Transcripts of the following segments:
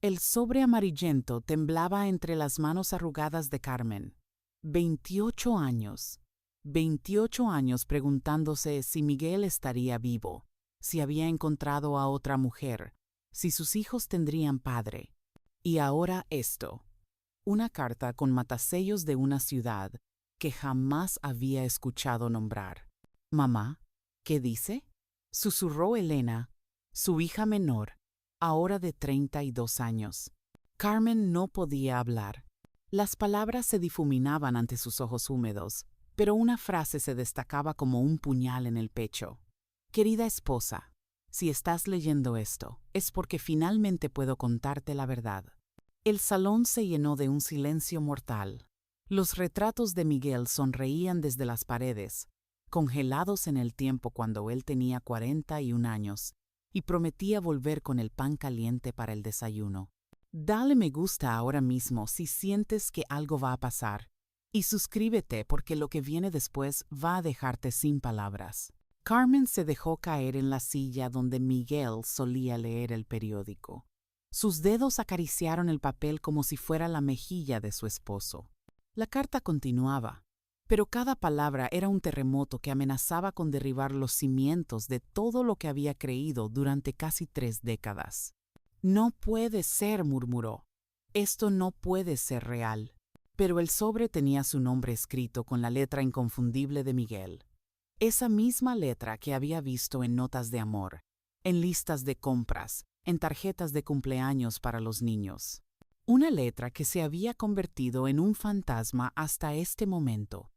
El sobre amarillento temblaba entre las manos arrugadas de Carmen. 28 años. 28 años preguntándose si Miguel estaría vivo, si había encontrado a otra mujer, si sus hijos tendrían padre. Y ahora esto. Una carta con matasellos de una ciudad que jamás había escuchado nombrar. «Mamá, ¿qué dice?», susurró Elena, su hija menor, ahora de 32 años. Carmen no podía hablar. Las palabras se difuminaban ante sus ojos húmedos, pero una frase se destacaba como un puñal en el pecho. «Querida esposa, si estás leyendo esto, es porque finalmente puedo contarte la verdad». El salón se llenó de un silencio mortal. Los retratos de Miguel sonreían desde las paredes, congelados en el tiempo cuando él tenía 41 años, y prometía volver con el pan caliente para el desayuno. Dale me gusta ahora mismo si sientes que algo va a pasar, y suscríbete porque lo que viene después va a dejarte sin palabras. Carmen se dejó caer en la silla donde Miguel solía leer el periódico. Sus dedos acariciaron el papel como si fuera la mejilla de su esposo. La carta continuaba, pero cada palabra era un terremoto que amenazaba con derribar los cimientos de todo lo que había creído durante casi 3 décadas. «No puede ser», murmuró. «Esto no puede ser real». Pero el sobre tenía su nombre escrito con la letra inconfundible de Miguel. Esa misma letra que había visto en notas de amor, en listas de compras, en tarjetas de cumpleaños para los niños. Una letra que se había convertido en un fantasma hasta este momento.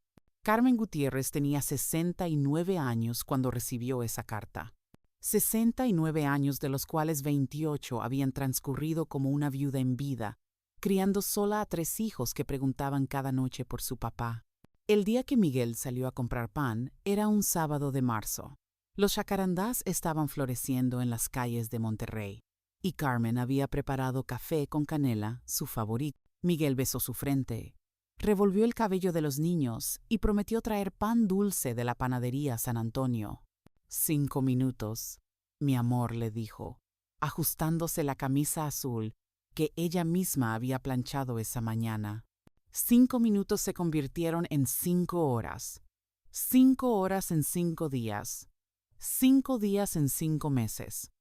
Carmen Gutiérrez tenía 69 años cuando recibió esa carta. 69 años de los cuales 28 habían transcurrido como una viuda en vida, criando sola a 3 hijos que preguntaban cada noche por su papá. El día que Miguel salió a comprar pan era un sábado de marzo. Los jacarandás estaban floreciendo en las calles de Monterrey, y Carmen había preparado café con canela, su favorito. Miguel besó su frente, revolvió el cabello de los niños y prometió traer pan dulce de la panadería San Antonio. 5 minutos, mi amor, le dijo, ajustándose la camisa azul que ella misma había planchado esa mañana. 5 minutos se convirtieron en 5 horas. 5 horas en 5 días. 5 días en 5 meses.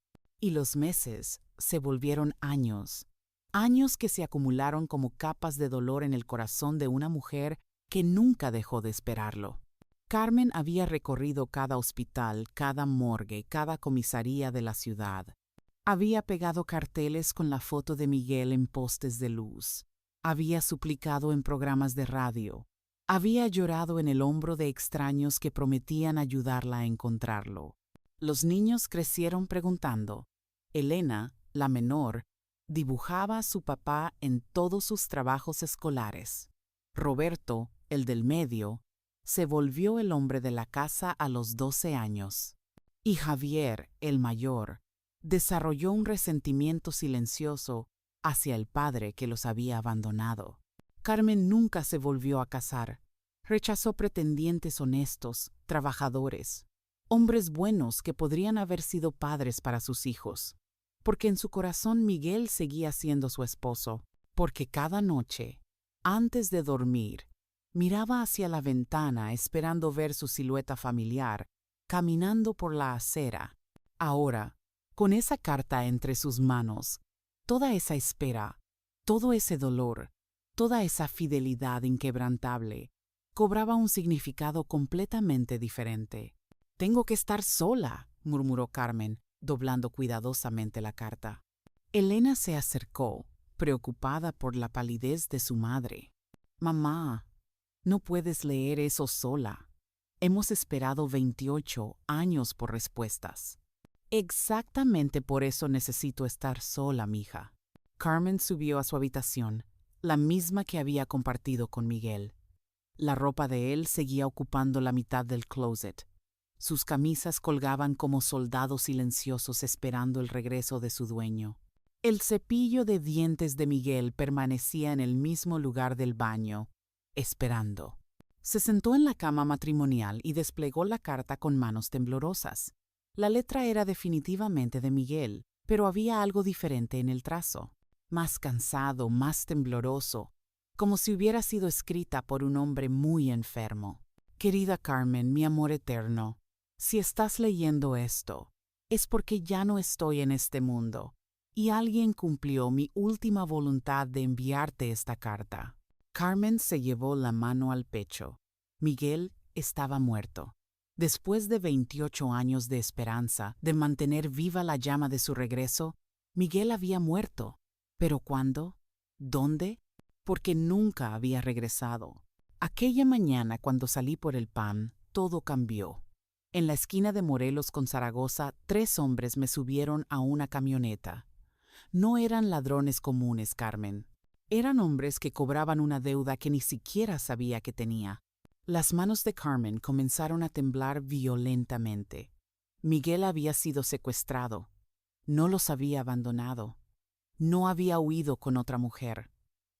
Y los meses se volvieron años. Años que se acumularon como capas de dolor en el corazón de una mujer que nunca dejó de esperarlo. Carmen había recorrido cada hospital, cada morgue, cada comisaría de la ciudad. Había pegado carteles con la foto de Miguel en postes de luz. Había suplicado en programas de radio. Había llorado en el hombro de extraños que prometían ayudarla a encontrarlo. Los niños crecieron preguntando. Elena, la menor, dibujaba a su papá en todos sus trabajos escolares. Roberto, el del medio, se volvió el hombre de la casa a los 12 años. Y Javier, el mayor, desarrolló un resentimiento silencioso hacia el padre que los había abandonado. Carmen nunca se volvió a casar. Rechazó pretendientes honestos, trabajadores, hombres buenos que podrían haber sido padres para sus hijos, porque en su corazón Miguel seguía siendo su esposo, porque cada noche, antes de dormir, miraba hacia la ventana esperando ver su silueta familiar, caminando por la acera. Ahora, con esa carta entre sus manos, toda esa espera, todo ese dolor, toda esa fidelidad inquebrantable, cobraba un significado completamente diferente. «Tengo que estar sola», murmuró Carmen, doblando cuidadosamente la carta. Elena se acercó, preocupada por la palidez de su madre. «Mamá, no puedes leer eso sola. Hemos esperado 28 años por respuestas». «Exactamente por eso necesito estar sola, mija». Carmen subió a su habitación, la misma que había compartido con Miguel. La ropa de él seguía ocupando la mitad del closet. Sus camisas colgaban como soldados silenciosos esperando el regreso de su dueño. El cepillo de dientes de Miguel permanecía en el mismo lugar del baño, esperando. Se sentó en la cama matrimonial y desplegó la carta con manos temblorosas. La letra era definitivamente de Miguel, pero había algo diferente en el trazo. más cansado, más tembloroso, como si hubiera sido escrita por un hombre muy enfermo. Querida Carmen, mi amor eterno, si estás leyendo esto, es porque ya no estoy en este mundo, y alguien cumplió mi última voluntad de enviarte esta carta. Carmen se llevó la mano al pecho. Miguel estaba muerto. Después de 28 años de esperanza, de mantener viva la llama de su regreso, Miguel había muerto. ¿Pero cuándo? ¿Dónde? Porque nunca había regresado. Aquella mañana, cuando salí por el pan, todo cambió. En la esquina de Morelos con Zaragoza, 3 hombres me subieron a una camioneta. No eran ladrones comunes, Carmen. Eran hombres que cobraban una deuda que ni siquiera sabía que tenía. Las manos de Carmen comenzaron a temblar violentamente. Miguel había sido secuestrado. No los había abandonado. No había huido con otra mujer.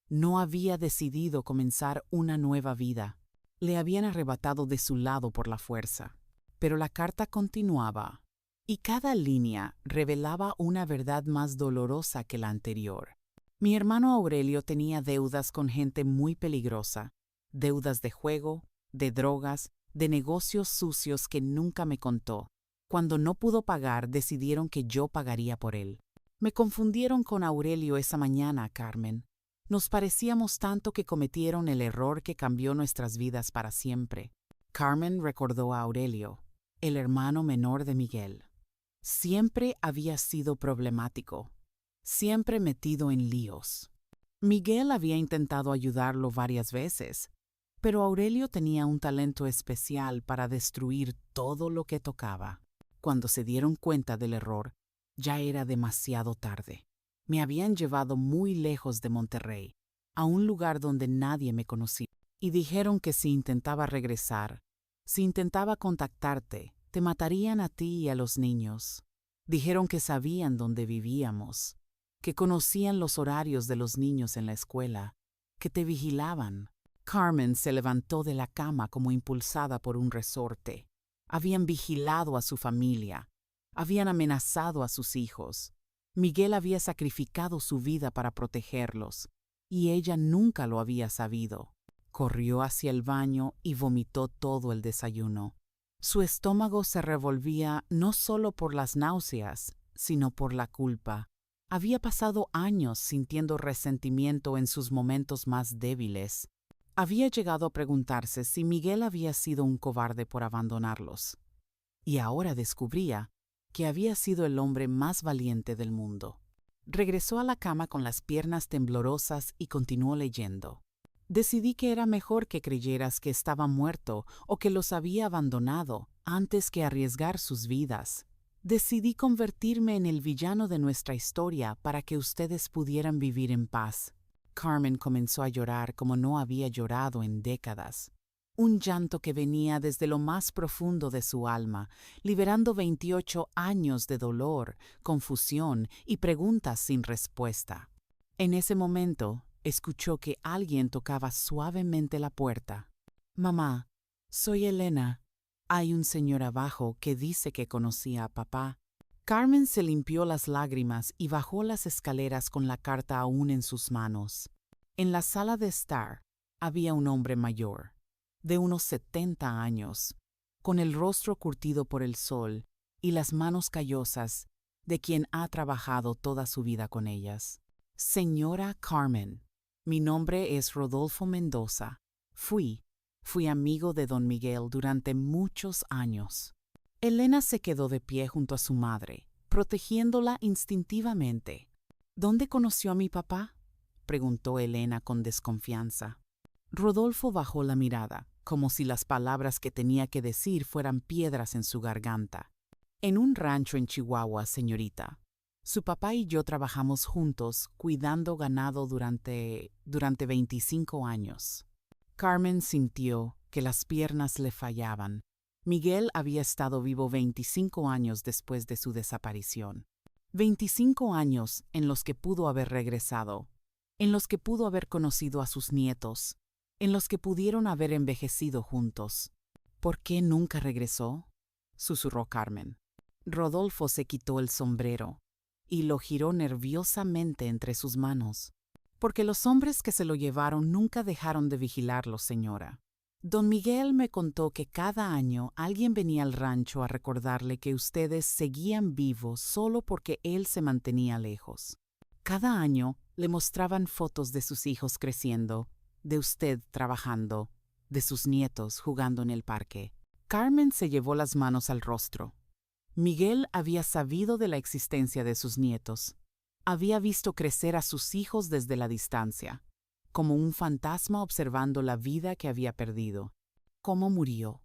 No había decidido comenzar una nueva vida. Le habían arrebatado de su lado por la fuerza. Pero la carta continuaba, y cada línea revelaba una verdad más dolorosa que la anterior. Mi hermano Aurelio tenía deudas con gente muy peligrosa, deudas de juego, de drogas, de negocios sucios que nunca me contó. Cuando no pudo pagar, decidieron que yo pagaría por él. Me confundieron con Aurelio esa mañana, Carmen. Nos parecíamos tanto que cometieron el error que cambió nuestras vidas para siempre. Carmen recordó a Aurelio, el hermano menor de Miguel. Siempre había sido problemático, siempre metido en líos. Miguel había intentado ayudarlo varias veces, pero Aurelio tenía un talento especial para destruir todo lo que tocaba. Cuando se dieron cuenta del error, ya era demasiado tarde. Me habían llevado muy lejos de Monterrey, a un lugar donde nadie me conocía, y dijeron que si intentaba regresar, si intentaba contactarte, te matarían a ti y a los niños. Dijeron que sabían dónde vivíamos, que conocían los horarios de los niños en la escuela, que te vigilaban. Carmen se levantó de la cama como impulsada por un resorte. Habían vigilado a su familia, habían amenazado a sus hijos. Miguel había sacrificado su vida para protegerlos, y ella nunca lo había sabido. Corrió hacia el baño y vomitó todo el desayuno. Su estómago se revolvía no solo por las náuseas, sino por la culpa. Había pasado años sintiendo resentimiento en sus momentos más débiles. Había llegado a preguntarse si Miguel había sido un cobarde por abandonarlos. Y ahora descubría que había sido el hombre más valiente del mundo. Regresó a la cama con las piernas temblorosas y continuó leyendo. Decidí que era mejor que creyeras que estaba muerto o que los había abandonado antes que arriesgar sus vidas. Decidí convertirme en el villano de nuestra historia para que ustedes pudieran vivir en paz. Carmen comenzó a llorar como no había llorado en décadas. Un llanto que venía desde lo más profundo de su alma, liberando 28 años de dolor, confusión y preguntas sin respuesta. En ese momento, escuchó que alguien tocaba suavemente la puerta. «Mamá, soy Elena. Hay un señor abajo que dice que conocía a papá». Carmen se limpió las lágrimas y bajó las escaleras con la carta aún en sus manos. En la sala de estar había un hombre mayor, de unos 70 años, con el rostro curtido por el sol y las manos callosas de quien ha trabajado toda su vida con ellas. «Señora Carmen, mi nombre es Rodolfo Mendoza. Fui amigo de don Miguel durante muchos años». Elena se quedó de pie junto a su madre, protegiéndola instintivamente. «¿Dónde conoció a mi papá?», preguntó Elena con desconfianza. Rodolfo bajó la mirada, como si las palabras que tenía que decir fueran piedras en su garganta. «En un rancho en Chihuahua, señorita. Su papá y yo trabajamos juntos cuidando ganado durante 25 años». Carmen sintió que las piernas le fallaban. Miguel había estado vivo 25 años después de su desaparición. 25 años en los que pudo haber regresado, en los que pudo haber conocido a sus nietos, en los que pudieron haber envejecido juntos. «¿Por qué nunca regresó?», susurró Carmen. Rodolfo se quitó el sombrero. y lo giró nerviosamente entre sus manos. Porque los hombres que se lo llevaron nunca dejaron de vigilarlo, señora. Don Miguel me contó que cada año alguien venía al rancho a recordarle que ustedes seguían vivos solo porque él se mantenía lejos. Cada año le mostraban fotos de sus hijos creciendo, de usted trabajando, de sus nietos jugando en el parque. Carmen se llevó las manos al rostro. Miguel había sabido de la existencia de sus nietos. Había visto crecer a sus hijos desde la distancia, como un fantasma observando la vida que había perdido. ¿Cómo murió?,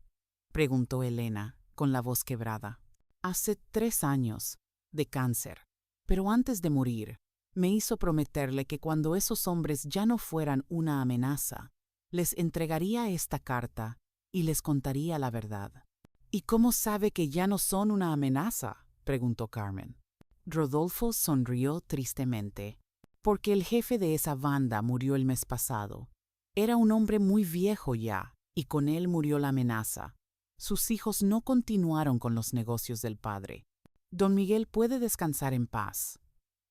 preguntó Elena, con la voz quebrada. Hace 3 años, de cáncer. Pero antes de morir, me hizo prometerle que cuando esos hombres ya no fueran una amenaza, les entregaría esta carta y les contaría la verdad. ¿Y cómo sabe que ya no son una amenaza?, preguntó Carmen. Rodolfo sonrió tristemente. Porque el jefe de esa banda murió el mes pasado. Era un hombre muy viejo ya, y con él murió la amenaza. Sus hijos no continuaron con los negocios del padre. Don Miguel puede descansar en paz,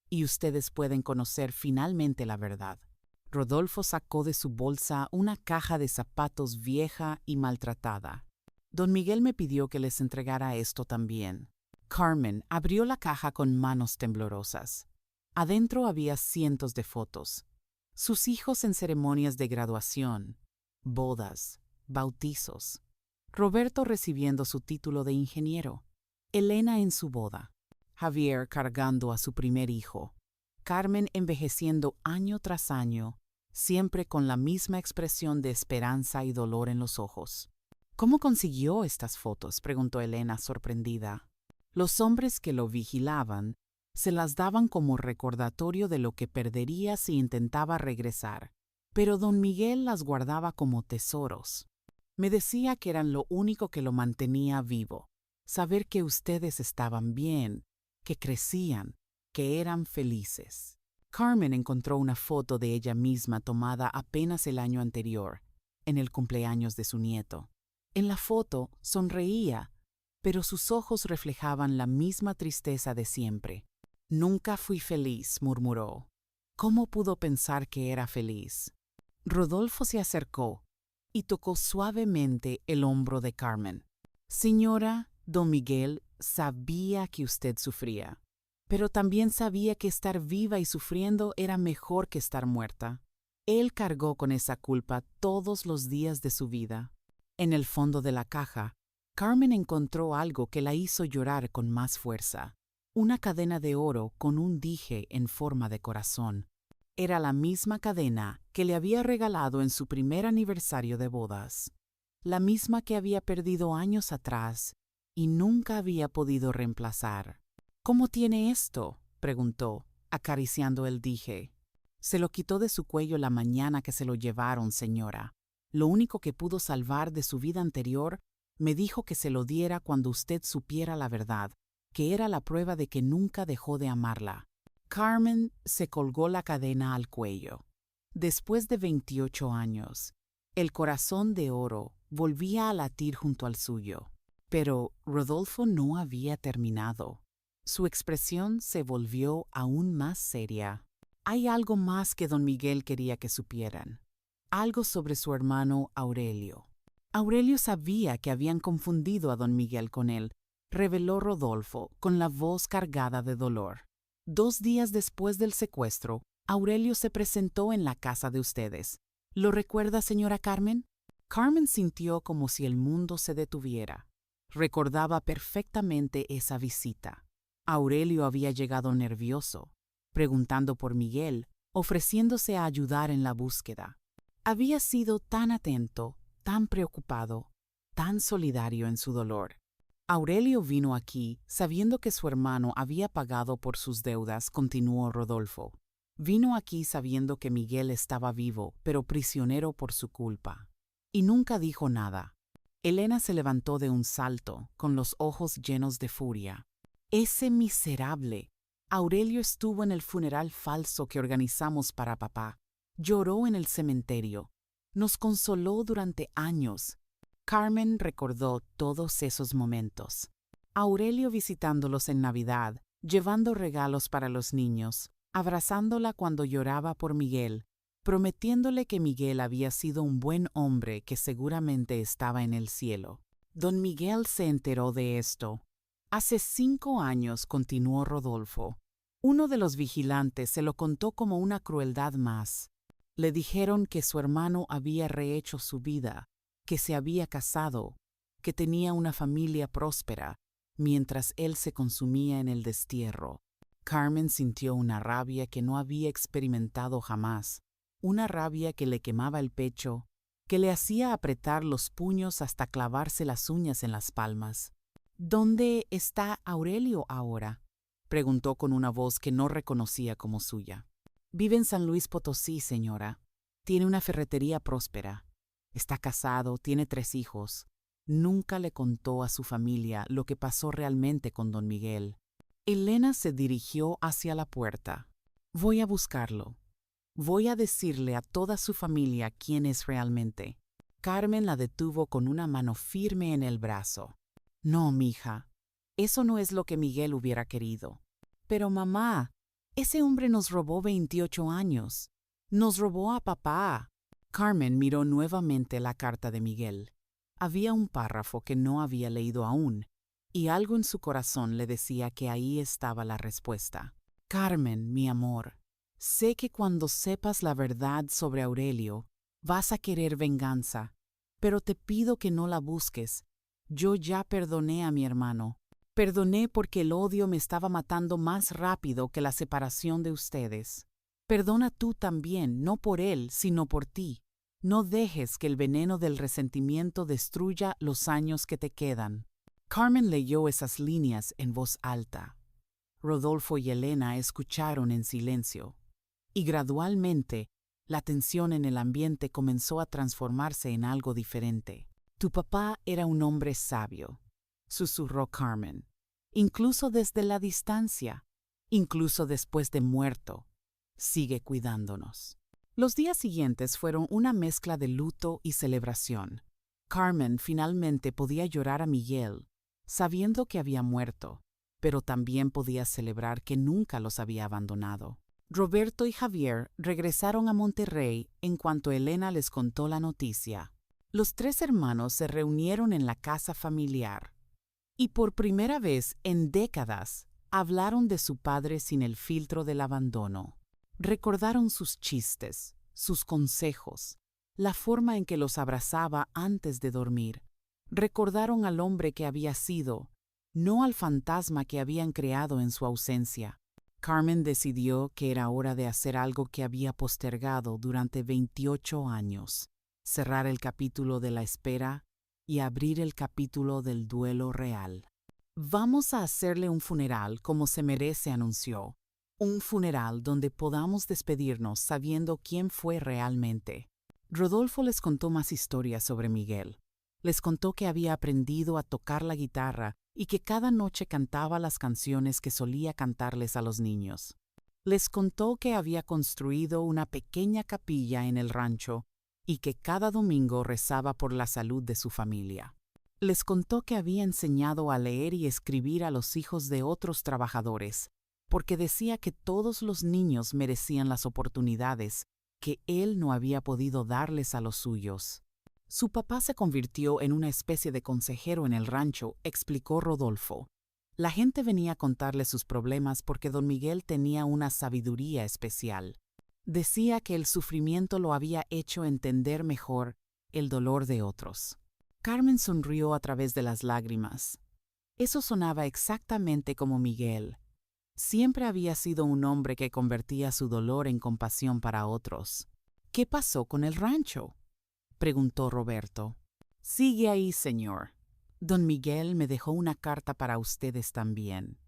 y ustedes pueden conocer finalmente la verdad. Rodolfo sacó de su bolsa una caja de zapatos vieja y maltratada. Don Miguel me pidió que les entregara esto también. Carmen abrió la caja con manos temblorosas. Adentro había cientos de fotos. Sus hijos en ceremonias de graduación, bodas, bautizos. Roberto recibiendo su título de ingeniero. Elena en su boda. Javier cargando a su primer hijo. Carmen envejeciendo año tras año, siempre con la misma expresión de esperanza y dolor en los ojos. ¿Cómo consiguió estas fotos?, preguntó Elena sorprendida. Los hombres que lo vigilaban se las daban como recordatorio de lo que perdería si intentaba regresar, pero don Miguel las guardaba como tesoros. Me decía que eran lo único que lo mantenía vivo, saber que ustedes estaban bien, que crecían, que eran felices. Carmen encontró una foto de ella misma tomada apenas el año anterior, en el cumpleaños de su nieto. En la foto sonreía, pero sus ojos reflejaban la misma tristeza de siempre. Nunca fui feliz, murmuró. ¿Cómo pudo pensar que era feliz? Rodolfo se acercó y tocó suavemente el hombro de Carmen. Señora, don Miguel sabía que usted sufría, pero también sabía que estar viva y sufriendo era mejor que estar muerta. Él cargó con esa culpa todos los días de su vida. En el fondo de la caja, Carmen encontró algo que la hizo llorar con más fuerza. Una cadena de oro con un dije en forma de corazón. Era la misma cadena que le había regalado en su primer aniversario de bodas. La misma que había perdido años atrás y nunca había podido reemplazar. ¿Cómo tiene esto?, preguntó, acariciando el dije. Se lo quitó de su cuello la mañana que se lo llevaron, señora. Lo único que pudo salvar de su vida anterior, me dijo que se lo diera cuando usted supiera la verdad, que era la prueba de que nunca dejó de amarla. Carmen se colgó la cadena al cuello. Después de 28 años, el corazón de oro volvía a latir junto al suyo. Pero Rodolfo no había terminado. Su expresión se volvió aún más seria. Hay algo más que don Miguel quería que supieran. Algo sobre su hermano Aurelio. Aurelio sabía que habían confundido a don Miguel con él, reveló Rodolfo con la voz cargada de dolor. 2 días después del secuestro, Aurelio se presentó en la casa de ustedes. ¿Lo recuerda, señora Carmen? Carmen sintió como si el mundo se detuviera. Recordaba perfectamente esa visita. Aurelio había llegado nervioso, preguntando por Miguel, ofreciéndose a ayudar en la búsqueda. Había sido tan atento, tan preocupado, tan solidario en su dolor. Aurelio vino aquí sabiendo que su hermano había pagado por sus deudas, continuó Rodolfo. Vino aquí sabiendo que Miguel estaba vivo, pero prisionero por su culpa. Y nunca dijo nada. Elena se levantó de un salto, con los ojos llenos de furia. Ese miserable. Aurelio estuvo en el funeral falso que organizamos para papá. Lloró en el cementerio. Nos consoló durante años. Carmen recordó todos esos momentos. Aurelio visitándolos en Navidad, llevando regalos para los niños, abrazándola cuando lloraba por Miguel, prometiéndole que Miguel había sido un buen hombre que seguramente estaba en el cielo. Don Miguel se enteró de esto. Hace 5 años, continuó Rodolfo. Uno de los vigilantes se lo contó como una crueldad más. Le dijeron que su hermano había rehecho su vida, que se había casado, que tenía una familia próspera, mientras él se consumía en el destierro. Carmen sintió una rabia que no había experimentado jamás, una rabia que le quemaba el pecho, que le hacía apretar los puños hasta clavarse las uñas en las palmas. ¿Dónde está Aurelio ahora?, preguntó con una voz que no reconocía como suya. Vive en San Luis Potosí, señora. Tiene una ferretería próspera. Está casado, tiene 3 hijos. Nunca le contó a su familia lo que pasó realmente con don Miguel. Elena se dirigió hacia la puerta. Voy a buscarlo. Voy a decirle a toda su familia quién es realmente. Carmen la detuvo con una mano firme en el brazo. No, mija, eso no es lo que Miguel hubiera querido. Pero mamá, ese hombre nos robó 28 años. Nos robó a papá. Carmen miró nuevamente la carta de Miguel. Había un párrafo que no había leído aún, y algo en su corazón le decía que ahí estaba la respuesta. Carmen, mi amor, sé que cuando sepas la verdad sobre Aurelio, vas a querer venganza, pero te pido que no la busques. Yo ya perdoné a mi hermano. Perdoné porque el odio me estaba matando más rápido que la separación de ustedes. Perdona tú también, no por él, sino por ti. No dejes que el veneno del resentimiento destruya los años que te quedan. Carmen leyó esas líneas en voz alta. Rodolfo y Elena escucharon en silencio, y gradualmente la tensión en el ambiente comenzó a transformarse en algo diferente. Tu papá era un hombre sabio, susurró Carmen, incluso desde la distancia, incluso después de muerto. Sigue cuidándonos. Los días siguientes fueron una mezcla de luto y celebración. Carmen finalmente podía llorar a Miguel, sabiendo que había muerto, pero también podía celebrar que nunca los había abandonado. Roberto y Javier regresaron a Monterrey en cuanto Elena les contó la noticia. Los 3 hermanos se reunieron en la casa familiar y por primera vez en décadas hablaron de su padre sin el filtro del abandono. Recordaron sus chistes, sus consejos, la forma en que los abrazaba antes de dormir. Recordaron al hombre que había sido, no al fantasma que habían creado en su ausencia. Carmen decidió que era hora de hacer algo que había postergado durante 28 años. Cerrar el capítulo de la espera y abrir el capítulo del duelo real. Vamos a hacerle un funeral como se merece, anunció. Un funeral donde podamos despedirnos sabiendo quién fue realmente. Rodolfo les contó más historias sobre Miguel. Les contó que había aprendido a tocar la guitarra y que cada noche cantaba las canciones que solía cantarles a los niños. Les contó que había construido una pequeña capilla en el rancho y que cada domingo rezaba por la salud de su familia. Les contó que había enseñado a leer y escribir a los hijos de otros trabajadores, porque decía que todos los niños merecían las oportunidades que él no había podido darles a los suyos. Su papá se convirtió en una especie de consejero en el rancho, explicó Rodolfo. La gente venía a contarle sus problemas porque don Miguel tenía una sabiduría especial. Decía que el sufrimiento lo había hecho entender mejor el dolor de otros. Carmen sonrió a través de las lágrimas. Eso sonaba exactamente como Miguel. Siempre había sido un hombre que convertía su dolor en compasión para otros. ¿Qué pasó con el rancho?, preguntó Roberto. Sigue ahí, señor. Don Miguel me dejó una carta para ustedes también.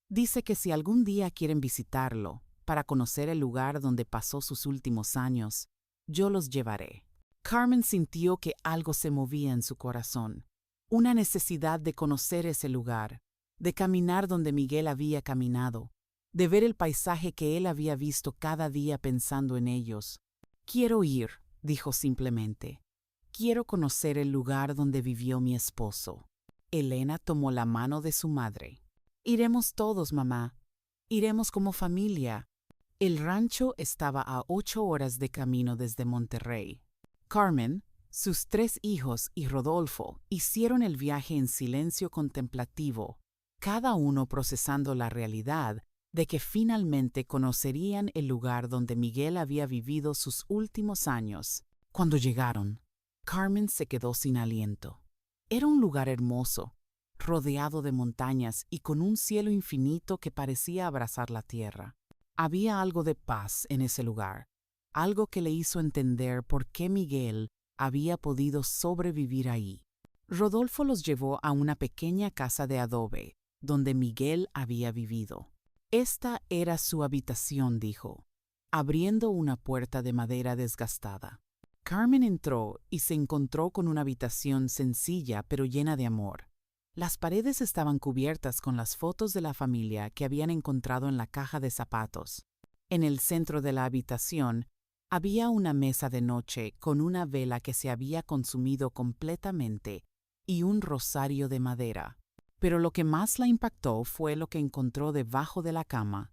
Dice que si algún día quieren visitarlo, para conocer el lugar donde pasó sus últimos años, yo los llevaré. Carmen sintió que algo se movía en su corazón, una necesidad de conocer ese lugar, de caminar donde Miguel había caminado, de ver el paisaje que él había visto cada día pensando en ellos. Quiero ir, dijo simplemente. Quiero conocer el lugar donde vivió mi esposo. Elena tomó la mano de su madre. Iremos todos, mamá. Iremos como familia. El rancho estaba a 8 horas de camino desde Monterrey. Carmen, sus 3 hijos y Rodolfo hicieron el viaje en silencio contemplativo, cada uno procesando la realidad de que finalmente conocerían el lugar donde Miguel había vivido sus últimos años. Cuando llegaron, Carmen se quedó sin aliento. Era un lugar hermoso, rodeado de montañas y con un cielo infinito que parecía abrazar la tierra. Había algo de paz en ese lugar, algo que le hizo entender por qué Miguel había podido sobrevivir ahí. Rodolfo los llevó a una pequeña casa de adobe, donde Miguel había vivido. Esta era su habitación, dijo, abriendo una puerta de madera desgastada. Carmen entró y se encontró con una habitación sencilla pero llena de amor. Las paredes estaban cubiertas con las fotos de la familia que habían encontrado en la caja de zapatos. En el centro de la habitación había una mesa de noche con una vela que se había consumido completamente y un rosario de madera. Pero lo que más la impactó fue lo que encontró debajo de la cama.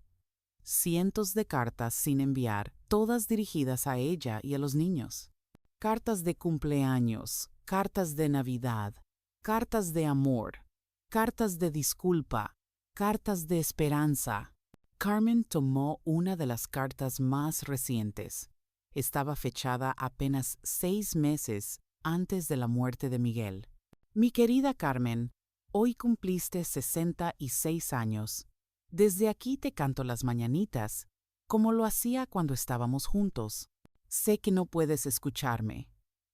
Cientos de cartas sin enviar, todas dirigidas a ella y a los niños. Cartas de cumpleaños, cartas de Navidad, cartas de amor, cartas de disculpa, cartas de esperanza. Carmen tomó una de las cartas más recientes. Estaba fechada apenas 6 meses antes de la muerte de Miguel. Mi querida Carmen, hoy cumpliste 66 años. Desde aquí te canto las mañanitas, como lo hacía cuando estábamos juntos. Sé que no puedes escucharme,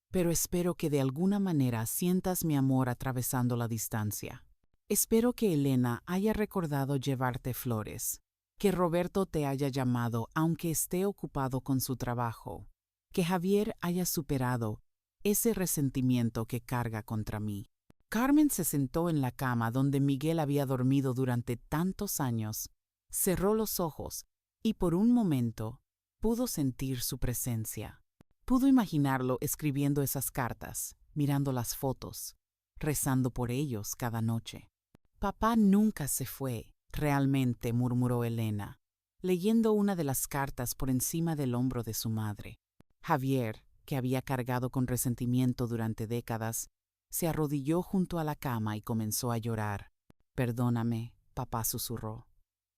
pero espero que de alguna manera sientas mi amor atravesando la distancia. Espero que Elena haya recordado llevarte flores, que Roberto te haya llamado aunque esté ocupado con su trabajo, que Javier haya superado ese resentimiento que carga contra mí. Carmen se sentó en la cama donde Miguel había dormido durante tantos años, cerró los ojos y por un momento pudo sentir su presencia. Pudo imaginarlo escribiendo esas cartas, mirando las fotos, rezando por ellos cada noche. Papá nunca se fue, realmente, murmuró Elena, leyendo una de las cartas por encima del hombro de su madre. Javier, que había cargado con resentimiento durante décadas, se arrodilló junto a la cama y comenzó a llorar. Perdóname, papá susurró.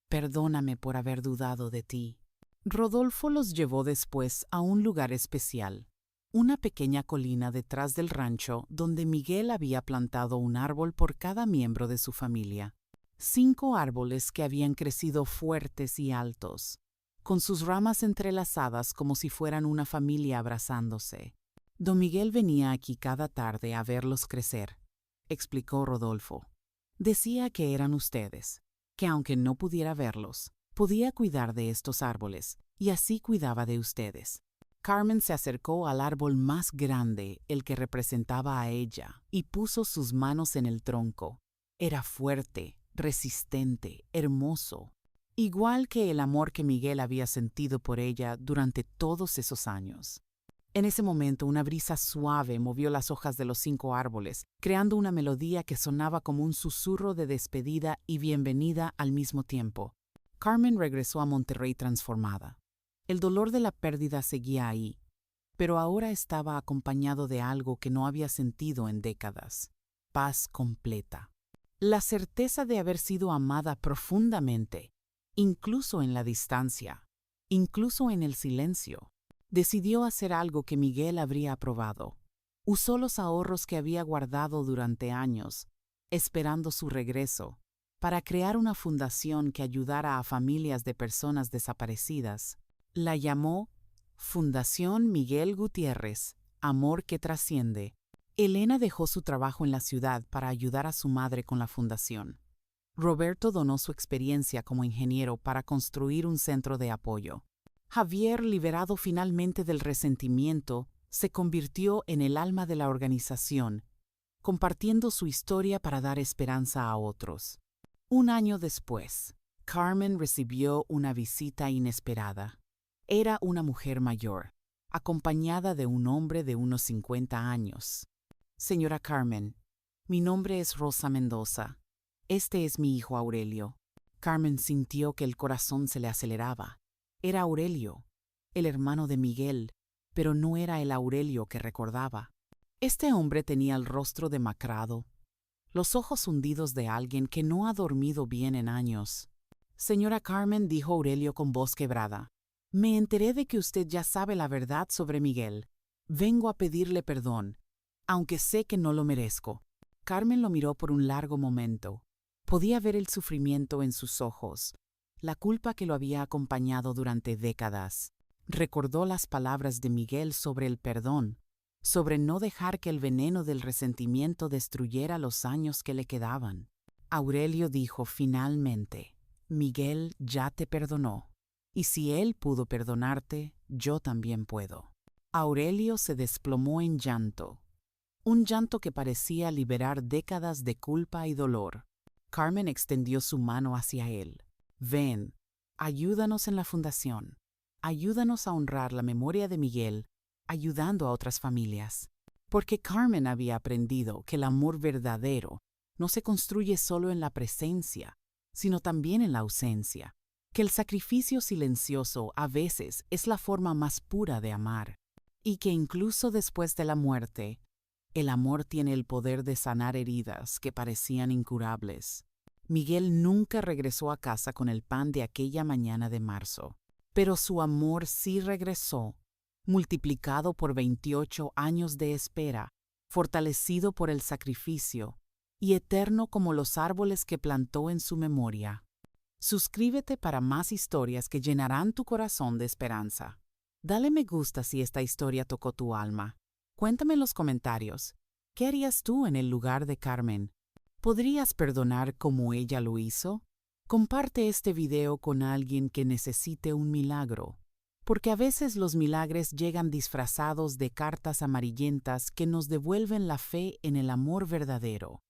Perdóname por haber dudado de ti. Rodolfo los llevó después a un lugar especial, una pequeña colina detrás del rancho donde Miguel había plantado un árbol por cada miembro de su familia. 5 árboles que habían crecido fuertes y altos, con sus ramas entrelazadas como si fueran una familia abrazándose. Don Miguel venía aquí cada tarde a verlos crecer, explicó Rodolfo. Decía que eran ustedes, que aunque no pudiera verlos, podía cuidar de estos árboles, y así cuidaba de ustedes. Carmen se acercó al árbol más grande, el que representaba a ella, y puso sus manos en el tronco. Era fuerte, resistente, hermoso, igual que el amor que Miguel había sentido por ella durante todos esos años. En ese momento, una brisa suave movió las hojas de los 5 árboles, creando una melodía que sonaba como un susurro de despedida y bienvenida al mismo tiempo. Carmen regresó a Monterrey transformada. El dolor de la pérdida seguía ahí, pero ahora estaba acompañado de algo que no había sentido en décadas: paz completa. La certeza de haber sido amada profundamente, incluso en la distancia, incluso en el silencio. Decidió hacer algo que Miguel habría aprobado. Usó los ahorros que había guardado durante años, esperando su regreso, para crear una fundación que ayudara a familias de personas desaparecidas. La llamó Fundación Miguel Gutiérrez, Amor que Trasciende. Elena dejó su trabajo en la ciudad para ayudar a su madre con la fundación. Roberto donó su experiencia como ingeniero para construir un centro de apoyo. Javier, liberado finalmente del resentimiento, se convirtió en el alma de la organización, compartiendo su historia para dar esperanza a otros. Un año después, Carmen recibió una visita inesperada. Era una mujer mayor, acompañada de un hombre de unos 50 años. Señora Carmen, mi nombre es Rosa Mendoza. Este es mi hijo Aurelio. Carmen sintió que el corazón se le aceleraba. Era Aurelio, el hermano de Miguel, pero no era el Aurelio que recordaba. Este hombre tenía el rostro demacrado, los ojos hundidos de alguien que no ha dormido bien en años. Señora Carmen, dijo Aurelio con voz quebrada, me enteré de que usted ya sabe la verdad sobre Miguel. Vengo a pedirle perdón, aunque sé que no lo merezco. Carmen lo miró por un largo momento. Podía ver el sufrimiento en sus ojos, la culpa que lo había acompañado durante décadas. Recordó las palabras de Miguel sobre el perdón, sobre no dejar que el veneno del resentimiento destruyera los años que le quedaban. Aurelio dijo finalmente, Miguel ya te perdonó, y si él pudo perdonarte, yo también puedo. Aurelio se desplomó en llanto, un llanto que parecía liberar décadas de culpa y dolor. Carmen extendió su mano hacia él. Ven, ayúdanos en la fundación. Ayúdanos a honrar la memoria de Miguel, ayudando a otras familias. Porque Carmen había aprendido que el amor verdadero no se construye solo en la presencia, sino también en la ausencia. Que el sacrificio silencioso a veces es la forma más pura de amar. Y que incluso después de la muerte, el amor tiene el poder de sanar heridas que parecían incurables. Miguel nunca regresó a casa con el pan de aquella mañana de marzo, pero su amor sí regresó, multiplicado por 28 años de espera, fortalecido por el sacrificio y eterno como los árboles que plantó en su memoria. Suscríbete para más historias que llenarán tu corazón de esperanza. Dale me gusta si esta historia tocó tu alma. Cuéntame en los comentarios, ¿qué harías tú en el lugar de Carmen? ¿Podrías perdonar como ella lo hizo? Comparte este video con alguien que necesite un milagro, porque a veces los milagros llegan disfrazados de cartas amarillentas que nos devuelven la fe en el amor verdadero.